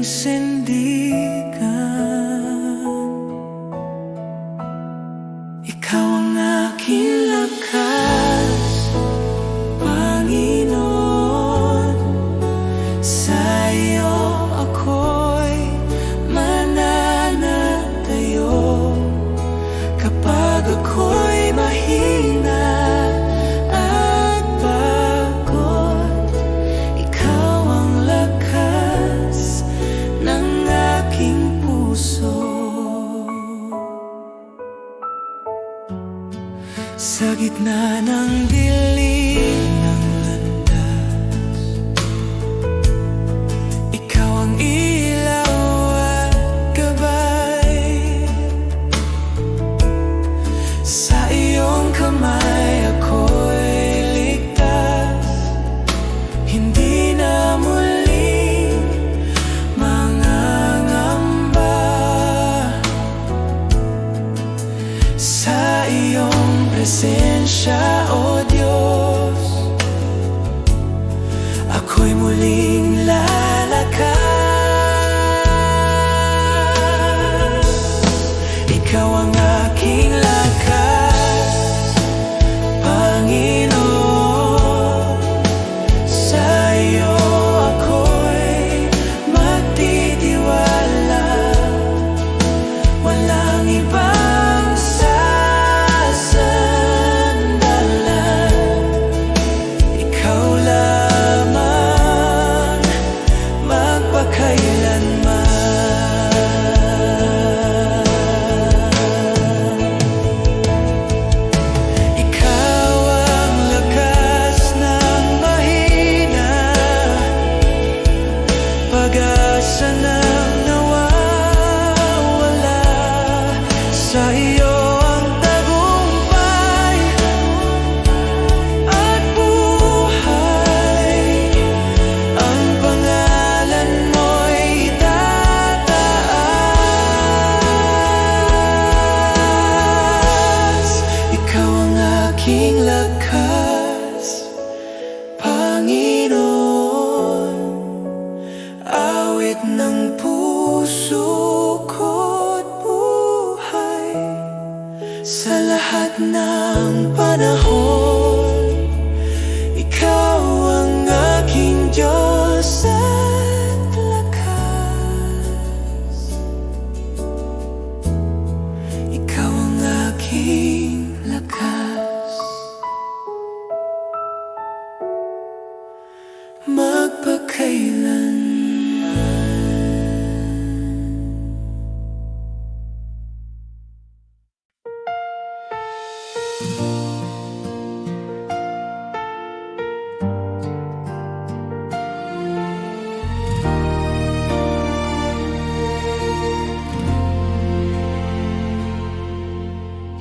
sindigan. Ikaw ang aking lakas, Panginoon. Sa iyo ako'y mananatayo. Kapag ako'y mahina at pagod, ikaw ang lakas ng aking puso. Sa gitna ng dilim ng landas, ikaw ang ilaw at gabay. Sa iyong kamay ako'y ligtas, hindi na muling mangangamba. Sa iyong presensya, O Diyos, ako'y muling lalakas. Ikaw ang aking lakas, Panginoon. Sa iyo ako'y magtitiwala. Walang ibang sasandalan, ikaw lamang magpakailanman. Ikaw ang lakas ng mahina, pag-asa ng nawawala. Sa iyo ang tagumpay at buhay, ang pangalan mo'y tataas. Ikaw ang aking lakas, Panginoon. Awit ng puso ko't buhay, sa lahat ng panahon, ikaw ang aking Diyos at lakas. Ikaw ang aking lakas, magpakailanman.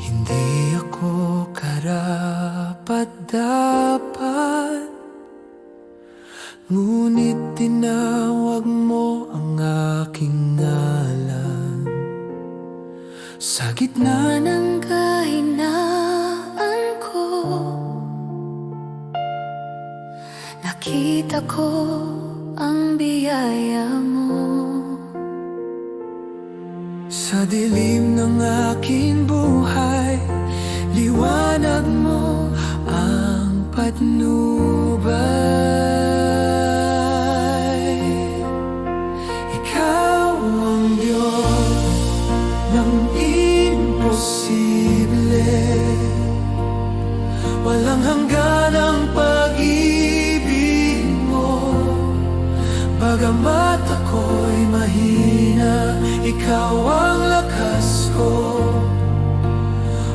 Hindi ako karapat-dapat, ngunit tinawag mo ang aking ngalan. Sa gitna ng kahinaan ko, nakita ko ang biyaya mo. Sa dilim ng aking buhay, liwanag mo ang patnubay. Ikaw ang Diyos ng imposible, walang hanggan ang pag-ibig mo. Bagamat ako'y mahina, ikaw ang lakas ko.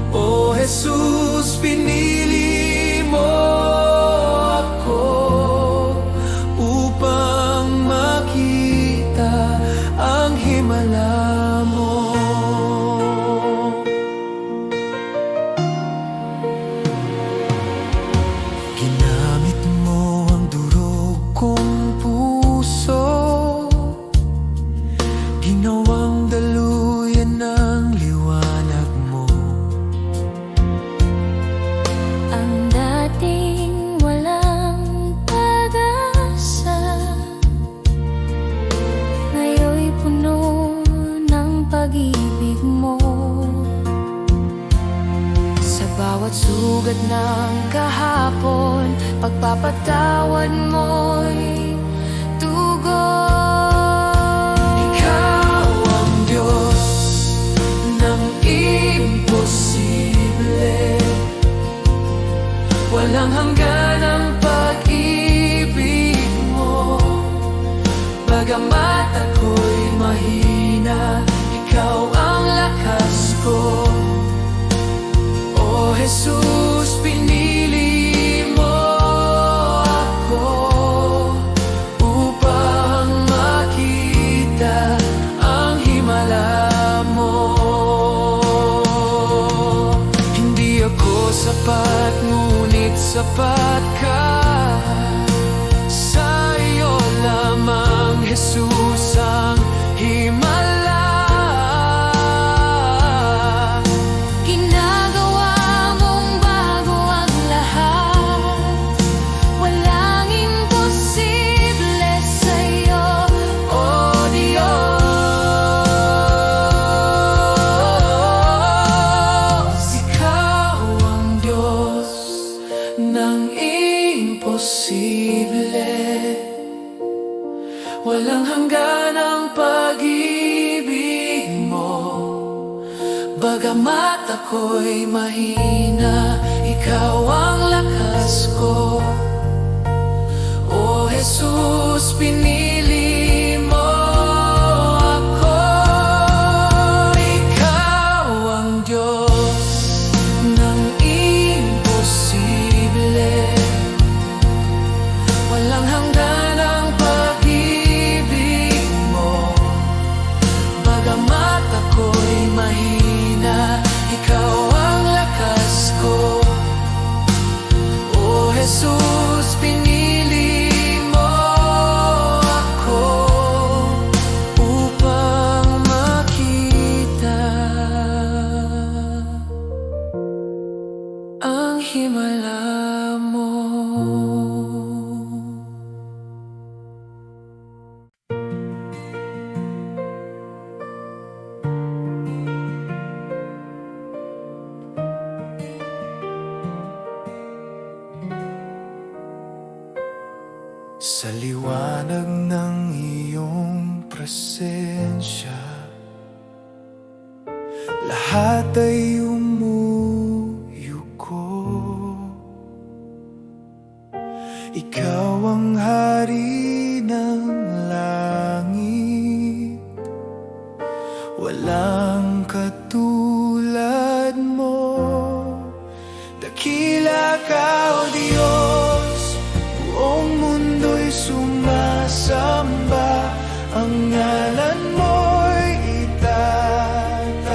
O Jesus, pinili mo ako upang makita ang himala mo. Ginamit mo ang durog kong puso, ginawang daluyan ng liwanag mo. patawad mo'y tugon. Ikaw ang Diyos ng imposible, walang hanggan ang pag-ibig mo. Bagamat ako'y mahina, ikaw ang lakas ko. O Jesus, pinili mo ako upang makita ang himala mo. Hindi ako sapat, ngunit sapat ka. Sa iyo lamang, Jesus, ang himala. Ginagawa mong bago ang lahat, walang imposible sa'yo, O Diyos, ikaw ang Diyos ng imposible, walang hanggan ang pag-ibig mo. Bagamat ako'y mahina, ikaw ang lakas ko. O Jesus, pinili mo ako. Ikaw ang Diyos ng imposible, walang hanggan ang pag-ibig mo. Bagamat ako'y mahina, ikaw ang lakas ko. O Jesus, pinili mo ako upang makita ang himala mo. Sa liwanag ng iyong presensya, lahat ay umuyuko. Ikaw ang hari ng langit, walang katulad mo. Dakila ka, O Diyos, buong mundo'y sumasamba. Ang ngalan mo'y itataas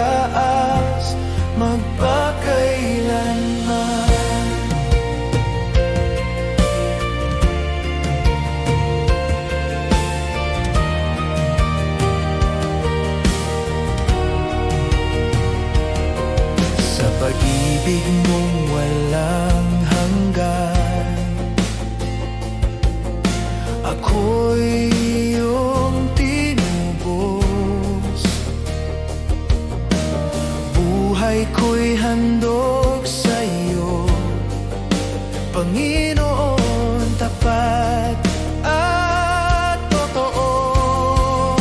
magpakailanman. Sa pag-ibig mong walang hanggan, ako'y iyong tinubos. Buhay ko'y handog sa'yo, Panginoon, tapat at totoo.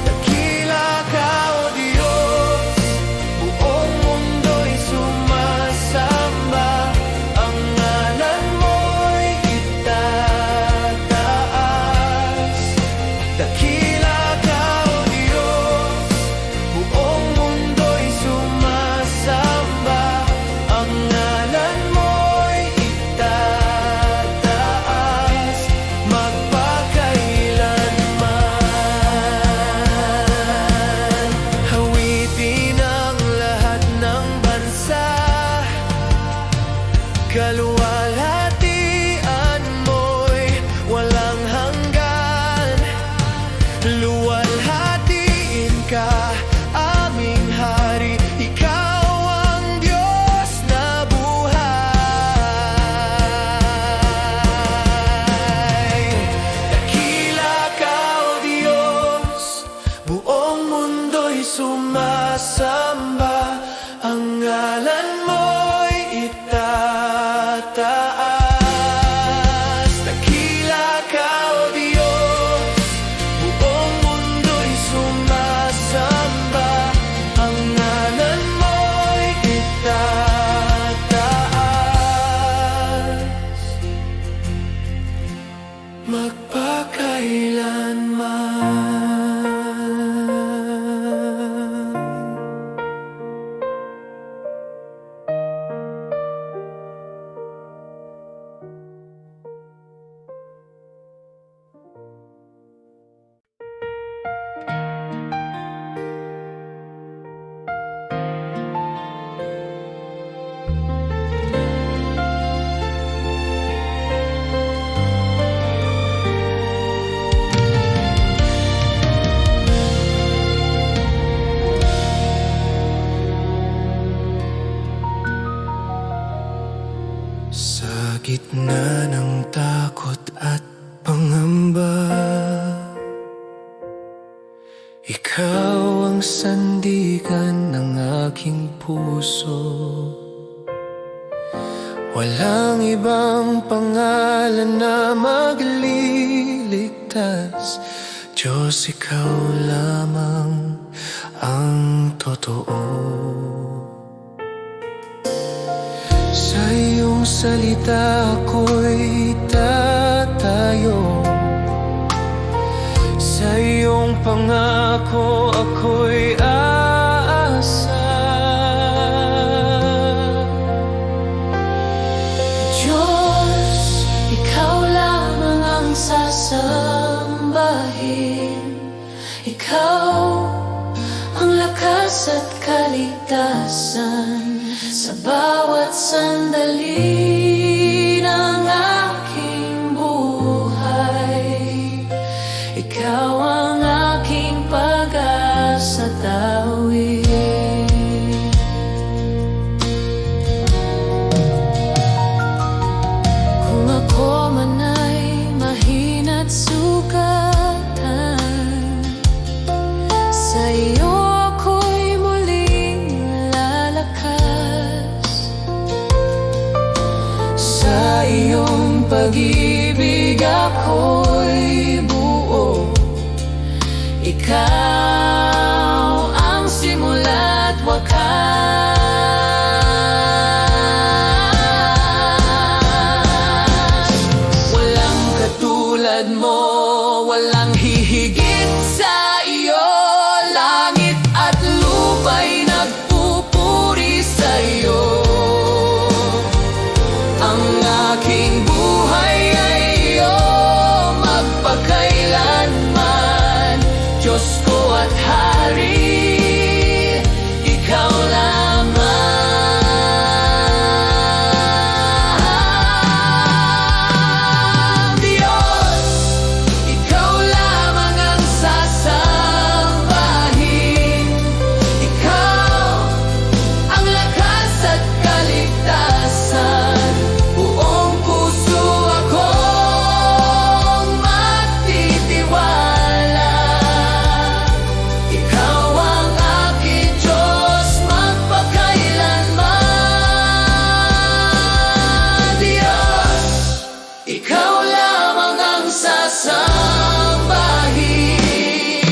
Dakila ka, O Diyos, buong mundo'y sumasamba. Ang ngalan mo'y itataas magpakailanman. Sa gitna ng takot at pangamba, ikaw ang sandigan ng aking puso. Walang ibang pangalan na magliligtas, Diyos, ikaw lamang ang totoo. Sa iyong salita ako'y tatayo, sa iyong pangako ako'y aasa. Diyos, ikaw lamang ang sasambahin. Ikaw ang lakas at kaligtasan sa bawat sandali ng aking buhay. Ikaw ang aking pag-asa tawid. Kung ako man ay mahina't sugatan, sa iyo ako'y muling lalakas. Sa iyong pag-ibig ako'y buo. Ikaw ang simula't wakas. Walang katulad mo, walang hihigit sa iyo. Langit at lupa'y nagpupuri sa iyo. Ang aking buhay ay iyo magpakailanman. Diyos ko at Hari, ikaw lamang. Diyos, ikaw lamang ang sasambahin. Ikaw ang lakas at kaligtasan. Buong puso akong magtitiwala. Ikaw ang aking Diyos magpakailanman. Diyos, ikaw lamang ang sasambahin.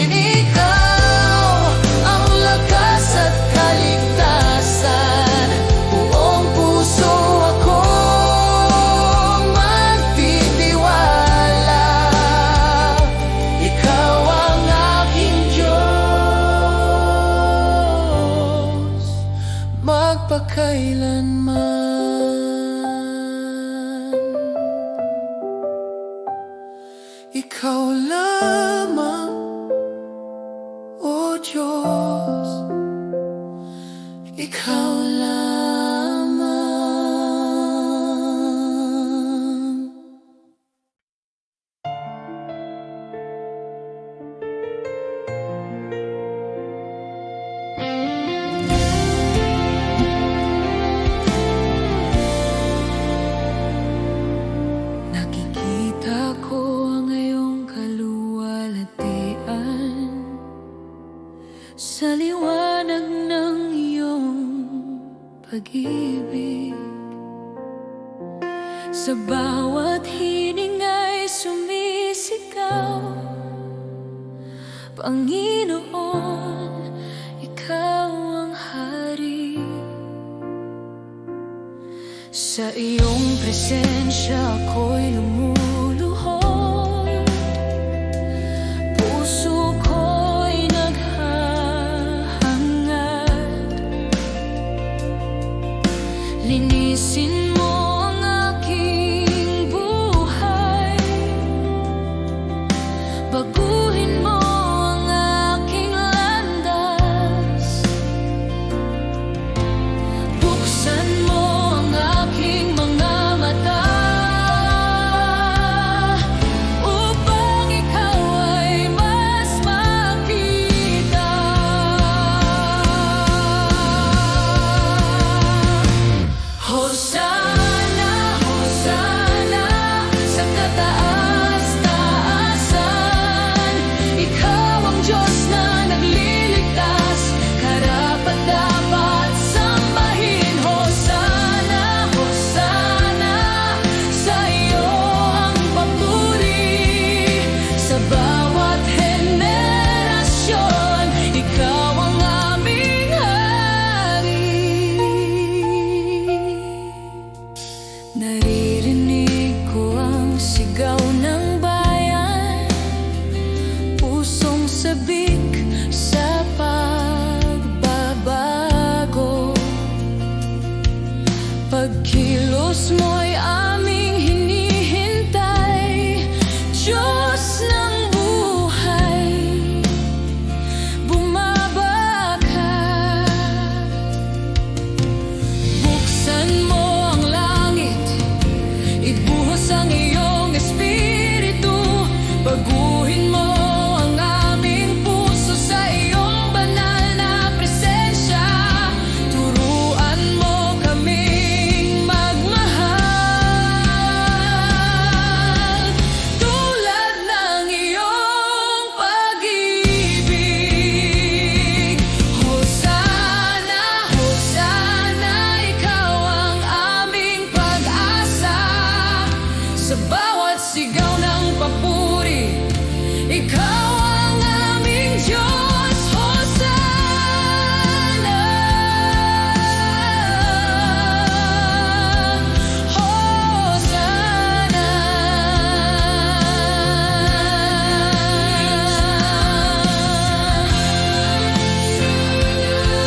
Ikaw ang lakas at kaligtasan. Buong puso akong magtitiwala. Ikaw ang aking Diyos magpakailanman. Ikaw lamang, O Diyos, ikaw lamang. Nakikita ko ang iyong kaluwalhatian sa liwanag ng iyong pag-ibig. Sa bawat hininga'y sumisigaw, Panginoon, ikaw ang Hari. Sa iyong presensya ako'y lumuluhod. sigaw ng bayan, pusong sabik sa pagbabago. Pagkilos mo'y aming hinihintay, Diyos ng buhay, bumaba ka. Buksan mo ang langit, ibuhos ang iyong espiritu, baguhin mo ang aming puso sa iyong banal na presensya. Turuan mo kaming magmahal tulad ng iyong pag-ibig. Hosana, Hosana, ikaw ang aming pag-asa. Sa bawat sigaw ng papuri, ikaw ang aming Diyos. Hosana, Hosana.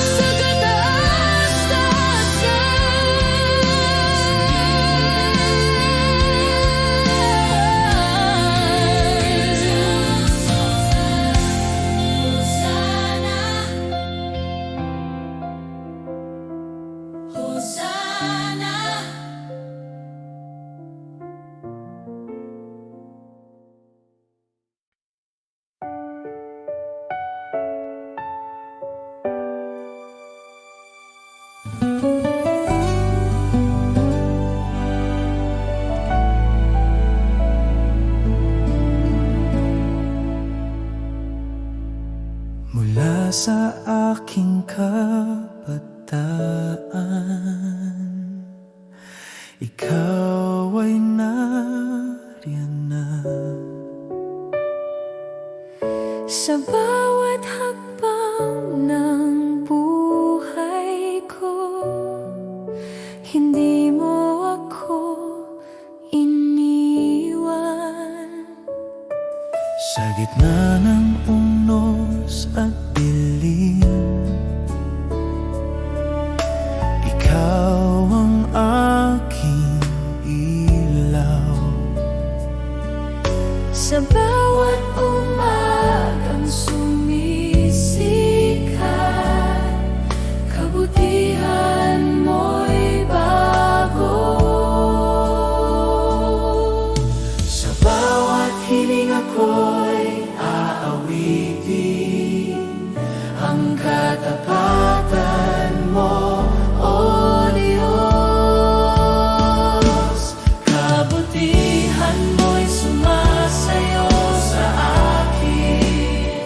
Sa kataas-taasan, Hosana. Mula sa aking kabataan, ikaw ay nariyan na. Sa bawat hakbang ng buhay ko, hindi mo ako iniwan. Sa gitna ng unos at dilim, ikaw ang aking ilaw. Sa bawat umagang sumisikat, kabutihan mo'y bago. Sa bawat hiling ako'y aawitin ang katapatan mo, O Diyos. Kabutihan mo'y sumasayo sa akin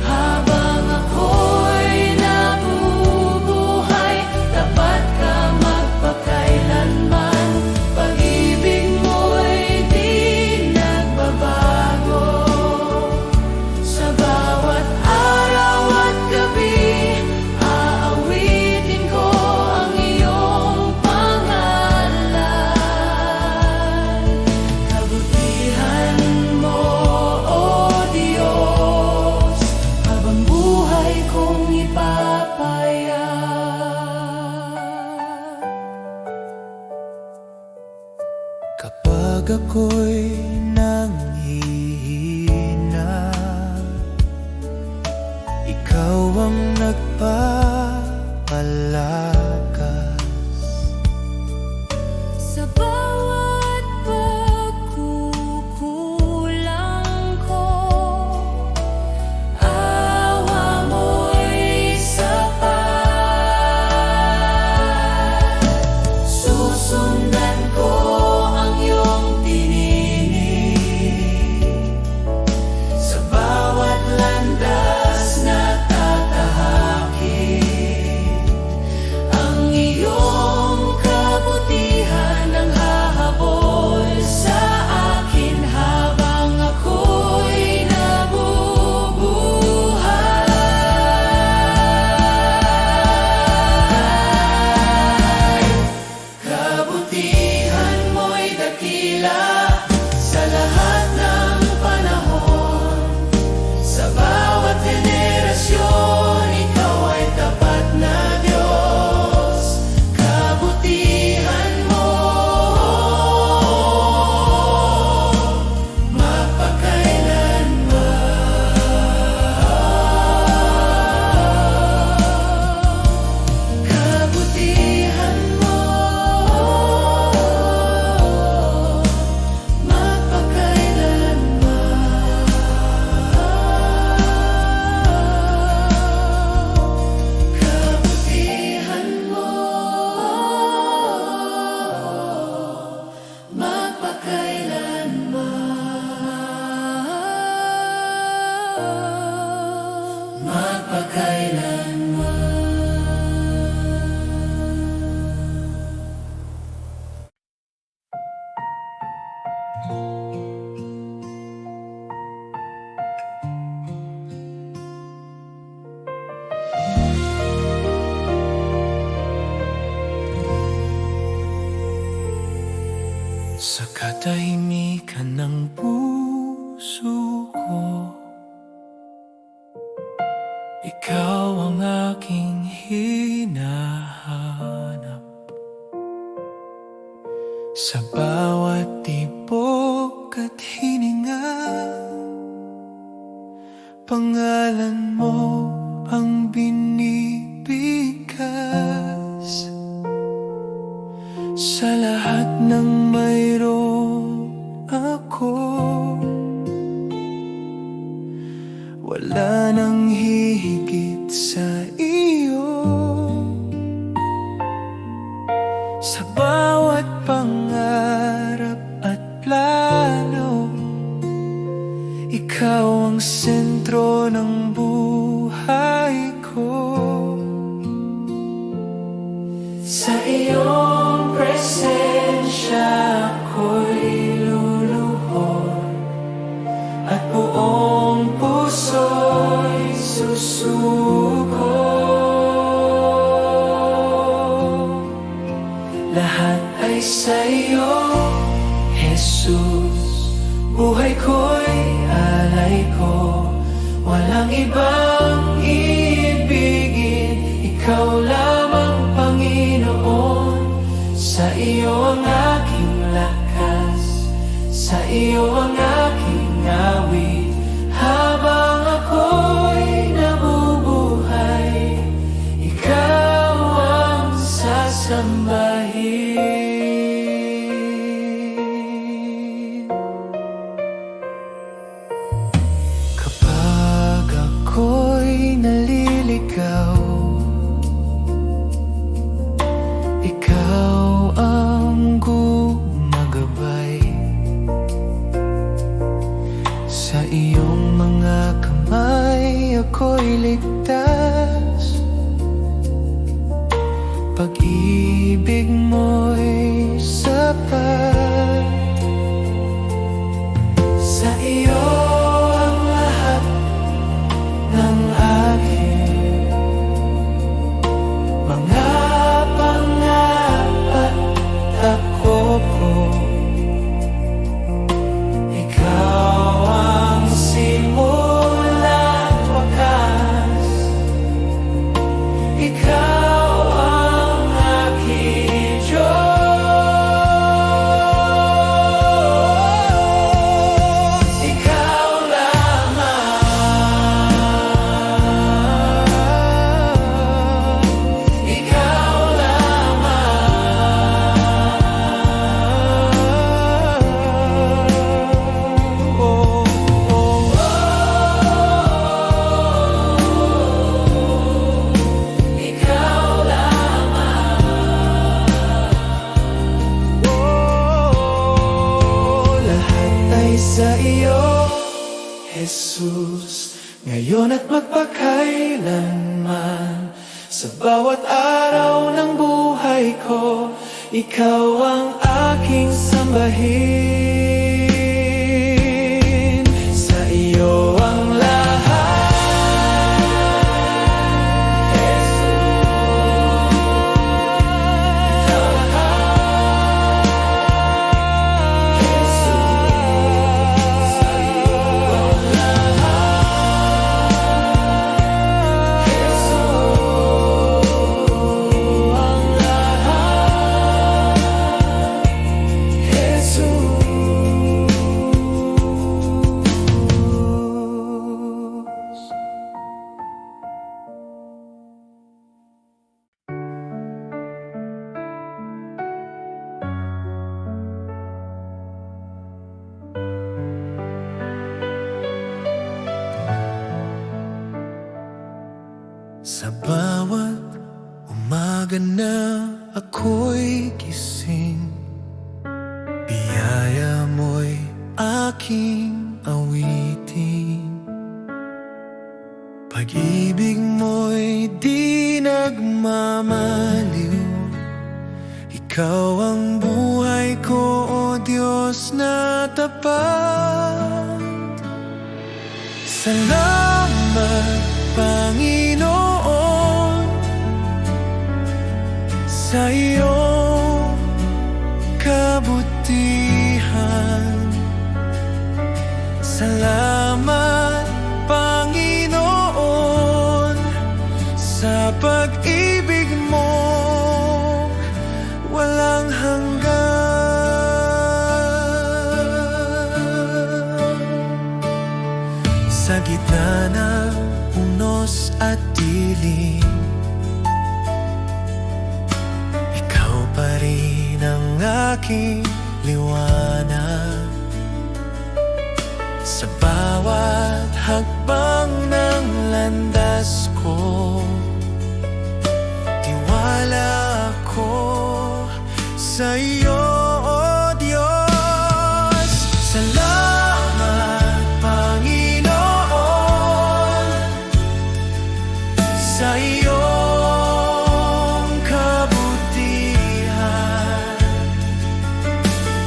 habang ako'y nabubuhay. Tapat ka magpakailanman, pag-ibig mo'y di nagbabago. Sa bawat araw at gabi, aawitin ko ang iyong pangalan. Kabutihan mo, O Diyos, habang buhay kong ipapahayag. Kapag ako'y nanghihina, ikaw ang nagpapalakas. Sa bawat pagkukulang ko, awa mo'y sapat. Susundan ko ang iyong tininig sa bawat landas na tatahakin. tahimikan ng puso ko. Ikaw ang aking hinahanap. Sa bawat tibok at hininga, pangalan mo ang binibigkas. Sa lahat ng mayroon ako, wala nang hihigit sa iyo. Sa bawat pangarap at plano, ikaw ang sentro ng buhay ko. Sa iyong presensya ako'y luluhod at buong puso'y susuko. Lahat ay sa iyo, Jesus. Buhay ko'y alay ko, walang ibang iibigin, ikaw lamang, Panginoon. Sa iyo ang aking lakas, sa iyo ang aking awit, habang ako'y nabubuhay, ikaw ang sasambahin. Kapag ako'y naliligaw, ikaw ang gumagabay. Sa iyong mga kamay ako'y ligtas. Pag-ibig mo'y sapat. Sa iyo ang lahat ng aking mga pangarap at takbo. Ikaw ang simula at wakas, ikaw ang aking Diyos. Ikaw lamang, ikaw lamang. Oh, oh, ikaw lamang. Oh, lahat ay sa iyo, Jesus, ngayon at magpakailanman. Sa bawat araw ng buhay ko, ikaw ang aking sambahin. Sa iyo ang lahat, ikaw lahat, Jesus. Sa iyo ang lahat, Jesus. Ang lahat, Jesus. Sa bawat umaga na ako'y gising, biyaya mo'y aking awitin. Pag-ibig mo'y di nagmamaliw, ikaw ang buhay ko, o Diyos na tapat. Salamat, Panginoon, sa iyong kabutihan. Salamat, Panginoon, sa pag-ibig mo walang hanggan. Sa gitna ng unos at dilim, ikaw pa rin ang aking liwanag. Sa bawat hakbang ng landas ko, tiwala ko sa iyo, O Diyos. Salamat, Panginoon, sa iyong kabutihan.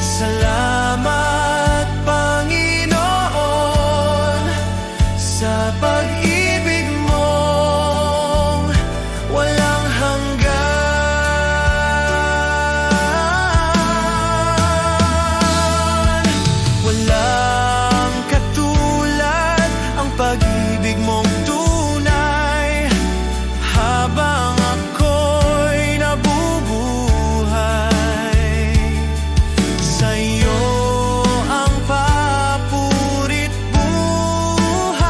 Salamat, Panginoon, sa pag-ibig mong walang hanggan. Walang katulad ang pag-ibig mong tunay. Habang ako'y nabubuhay, sa iyo ang papurit buhay.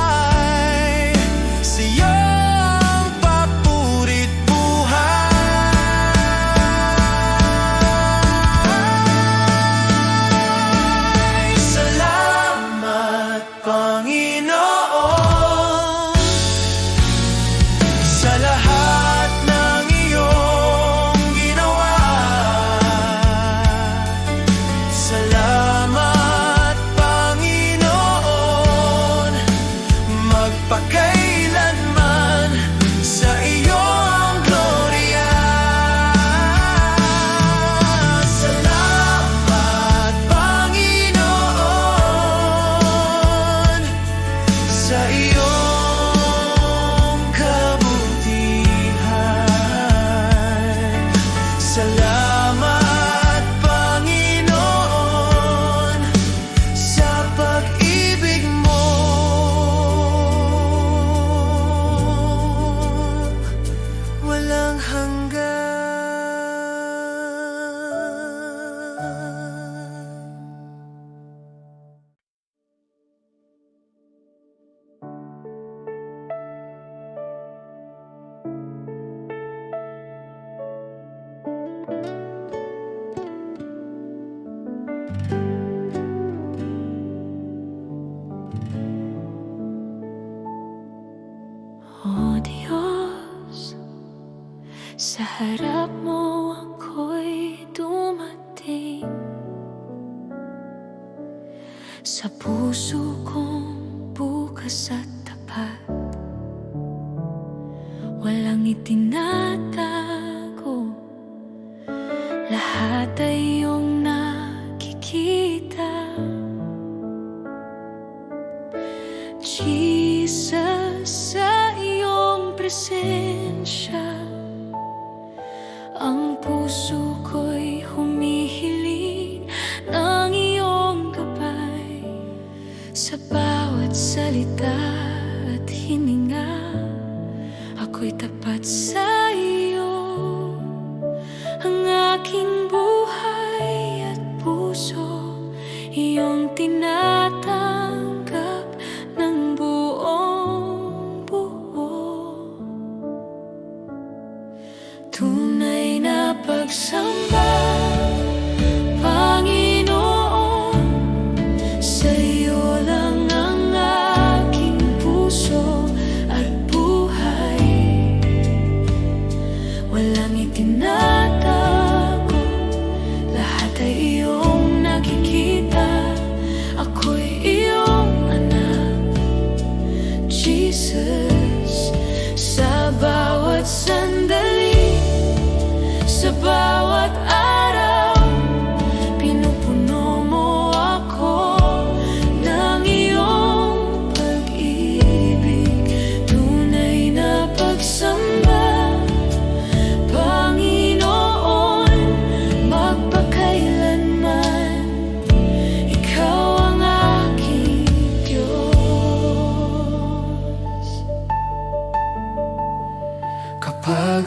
Sa iyo ang papurit buhay. Salamat, Panginoon, sa lahat ng iyong ginawa. Salamat, Panginoon, magpakailanman sa iyong glorya. Salamat, Panginoon, sa iyong kabutihan. Salamat, Panginoon, sa pag-ibig mo walang hanggan. O Diyos, sa harap mo ako'y dumating. Sa puso kong bukas at tapat, walang itinatago. Lahat ay iyong nakikita. Jesus, sa iyong presensya, ang puso ko'y humihiling ng iyong gabay. Sa bawat salita at hininga, ako'y tapat sa iyo. Ang aking buhay at puso, iyong tinatanggap ng buong buo. Tunay na pagsamba, Panginoon, sa iyo lang ang aking puso at buhay. Walang itinatago, lahat ay iyong nakikita. Ako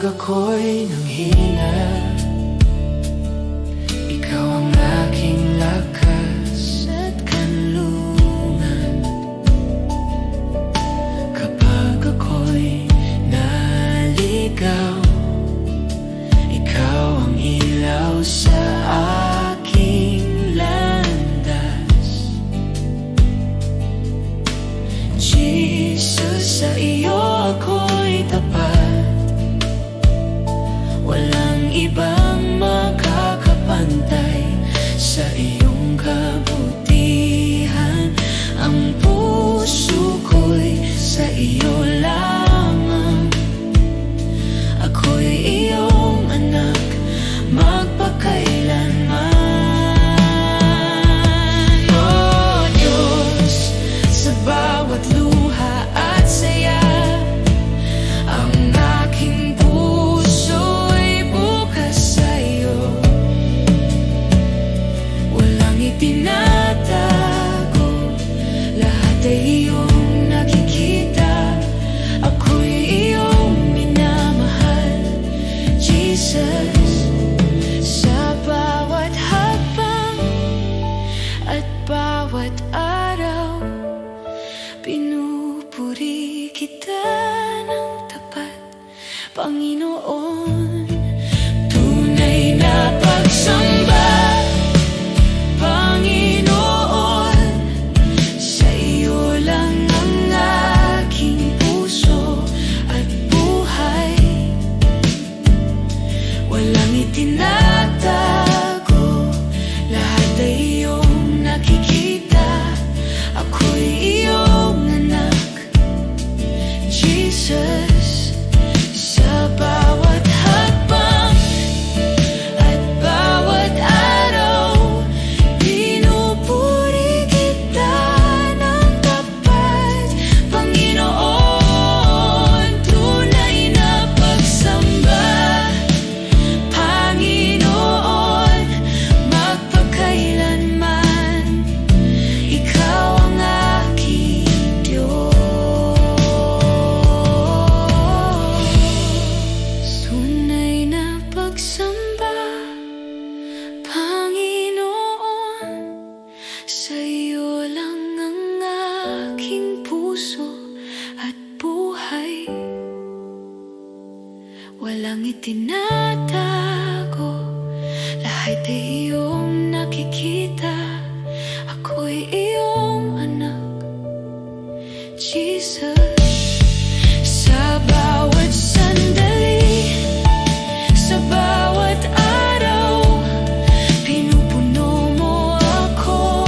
Kapag ako'y nanghina, ikaw ang aking lakas at kanlungan. Kapag ako'y naligaw, ikaw ang ilaw sa aking landas. Jesus, sa iyo ako'y tapat. Walang ibang makakapantay sa iyong kabutihan. Ang puso ko'y sa iyo lamang. Ako'y iyong anak, magpakailanman. Oh Diyos, sa bawat luha at saya, ang aking puso'y bukas sa iyo. Walang itinatago, lahat ay iyong nakikita. Ako'y iyong minamahal, Jesus. Sa bawat hakbang at bawat araw, pinupuri kita ng tapat, Panginoon. Tunay na pagsamba, Panginoon, sa iyo lang ang aking puso at buhay. Walang itinatago, lahat ay iyong nakikita. Ako'y iyong anak, Jesus. Sa bawat hakbang at bawat araw, pinupuri kita ng tapat, Panginoon. Tunay na pagsamba, Panginoon, magpakailanman. Ikaw ang aking Diyos. Tunay na pagsamba, Panginoon, sa iyo lang ang aking puso at buhay. Walang itinatago, lahat ay iyong nakikita. Ako'y iyong anak, Jesus. Sa bawat sandali, sa bawat araw, pinupuno mo ako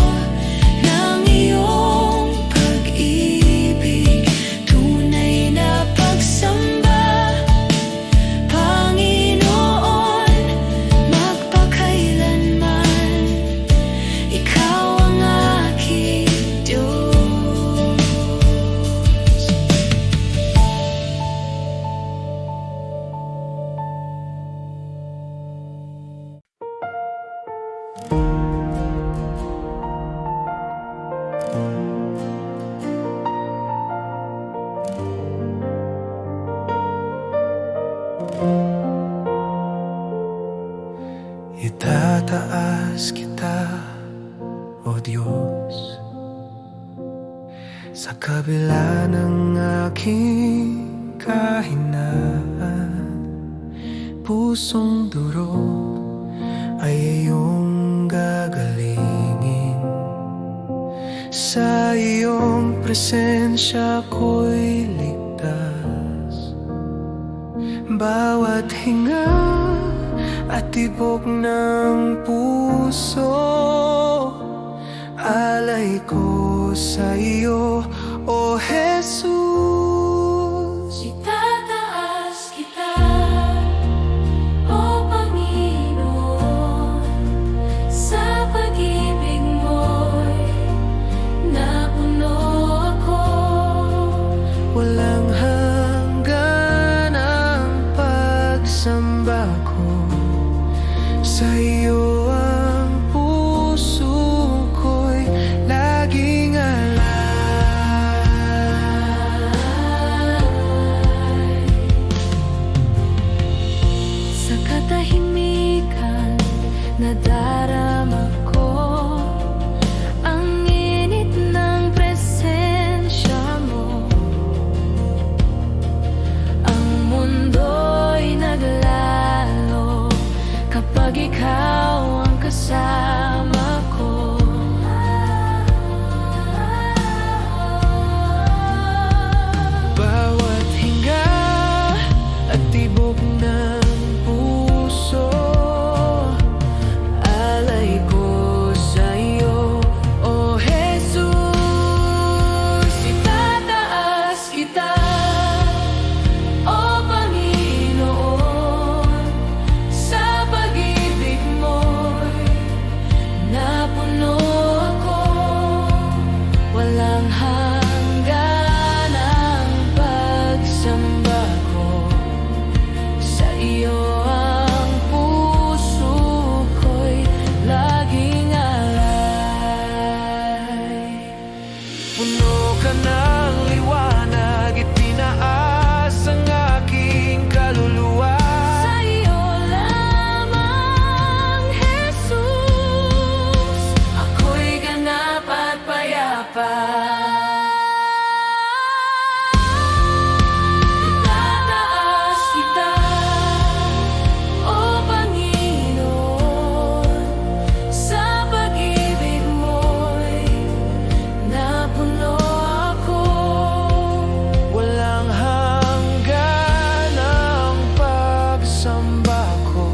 ng iyong pag-ibig. Tunay na pagsamba, Panginoon, magpakailanman. Ikaw ang aking Diyos. Itataas kita, O Diyos, sa kabila ng aking kahinaan. Pusong durog ay iyong gagalingin. Sa iyong presensya ko'y ligtas. Bawat hinga at tibok ng puso, alay ko sa iyo, O Jesus. Itataas kita, O Panginoon, sa pag-ibig mo'y napuno ako. Walang hanggan ang pagsamba ko, sa iyo ang puso ko'y laging alay. Walang hangganang pagsamba ko sa iyo, ang puso ko'y laging alay. Puno ka ng liwanag, itinaas ang aking kaluluwa. Sa iyo lamang, Jesus, ako'y ganap at payapa. Itataas kita, O Panginoon, sa pag-ibig mo'y napuno ako. Walang hangganang pagsamba ko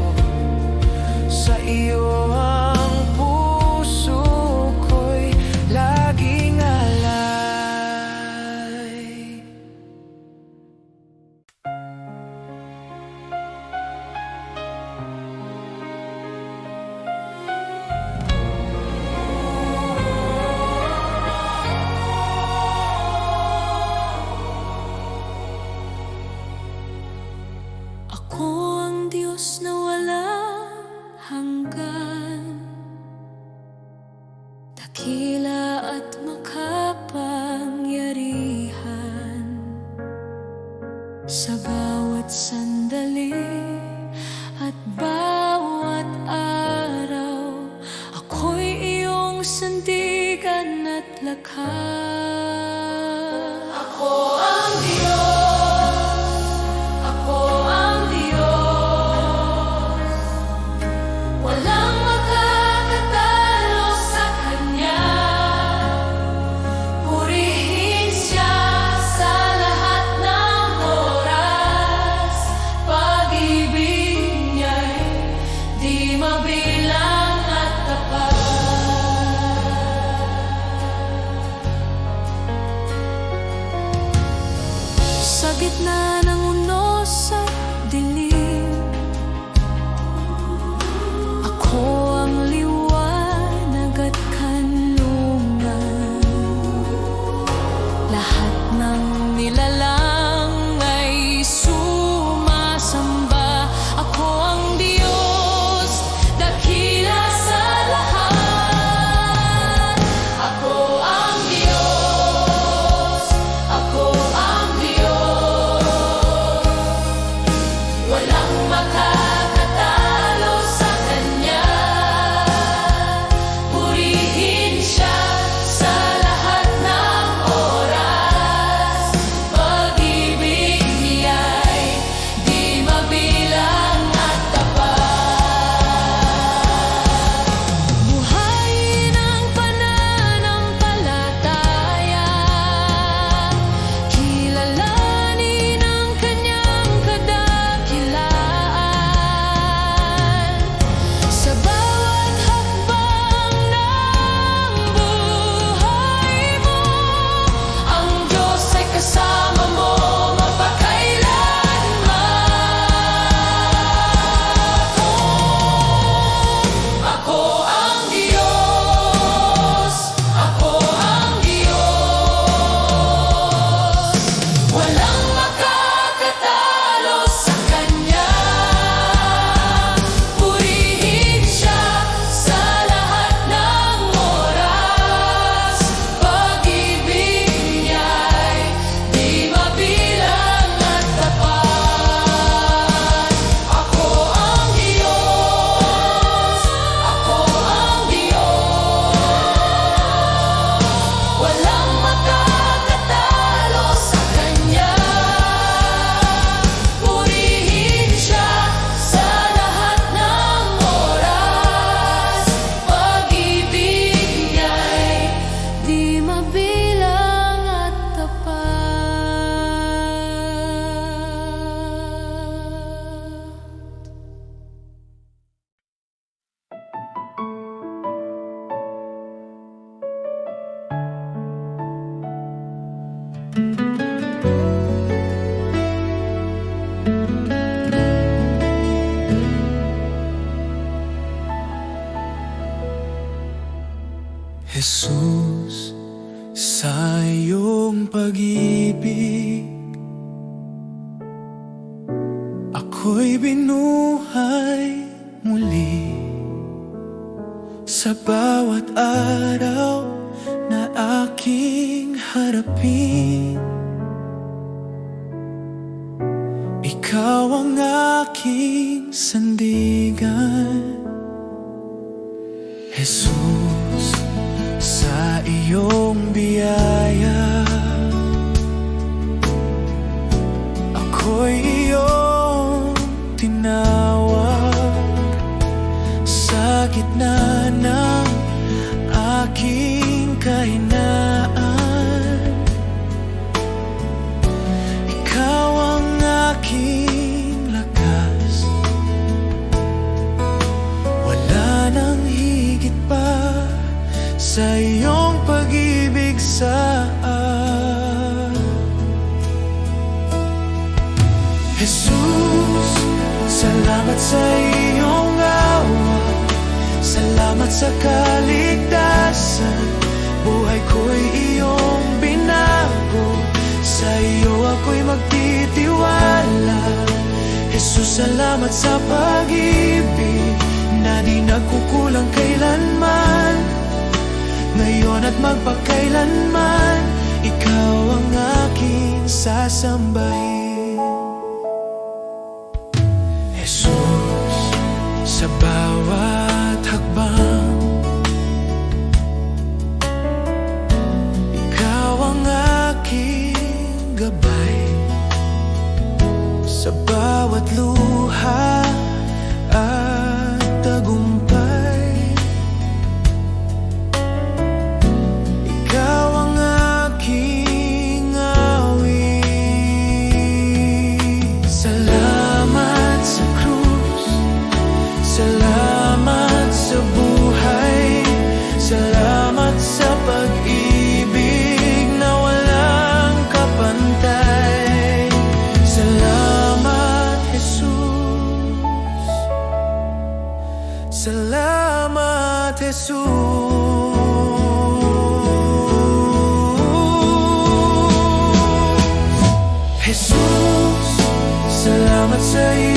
sa iyo, ang puso ko'y laging alay. Ako ang Diyos na walang hanggan, dakila at makapangyarihan. Sa bawat sandali at bawat araw, ako'y iyong sandigan at lakas. Ako ang Diyos, ako ang Diyos, walang makakatalo sa Kanya. Purihin Siya sa lahat ng oras, pag-ibig Niya'y di mabilang at tapat. Sa gitna ng unos at dilim, ako ang liwanag at kanlungan. Lahat ng nilalang ay sumasamba. Ako ang Diyos, dakila sa lahat. Ako ang Diyos, ako ang Diyos, walang makakatalo sa Kanya. Purihin Siya sa lahat ng oras, pag-ibig Niya'y di mabilang at tapat. Buhayin ang pananampalataya, kilalanin ang Kanyang kadakilaan. Sa bawat hakbang ng buhay mo, ang Diyos ay kasama mo mapakailanman. Ako ang Diyos, ako ang Diyos, walang makakatalo sa Kanya. Purihin Siya sa lahat ng oras, pag-ibig Niya'y di mabilang at tapat. Ako ang Diyos, ako ang Diyos, walang makakatalo sa Kanya. Purihin Siya sa lahat ng oras, pag-ibig Niya'y di mabilang at tapat. Jesus, sa iyong pag-ibig. Ako'y binuhay muli sa bawat araw na aking harapin. Ikaw ang aking sandigan, Jesus, sa iyong biyaya. Ako'y iyong tinawag sa gitna ng aking kahinaan. Ikaw ang aking lakas, wala nang higit pa sa iyong pag-ibig sa akin. Jesus, salamat sa iyong awa, salamat sa kaligtasan. Buhay ko'y iyong binago, sa iyo ako'y magtitiwala. Jesus, salamat sa pag-ibig na di nagkukulang kailanman, ngayon at magpakailanman. Ikaw ang aking sasambahin. Jesus, sa bawat hakbang, ikaw ang aking gabay. Sa bawat luha at tagumpay, ikaw ang aking awit. Salamat sa krus, salamat sa buhay, salamat sa pag-ibig na walang kapantay. Salamat, Jesus. Salamat, Jesus. Jesus, salamat sa iyo.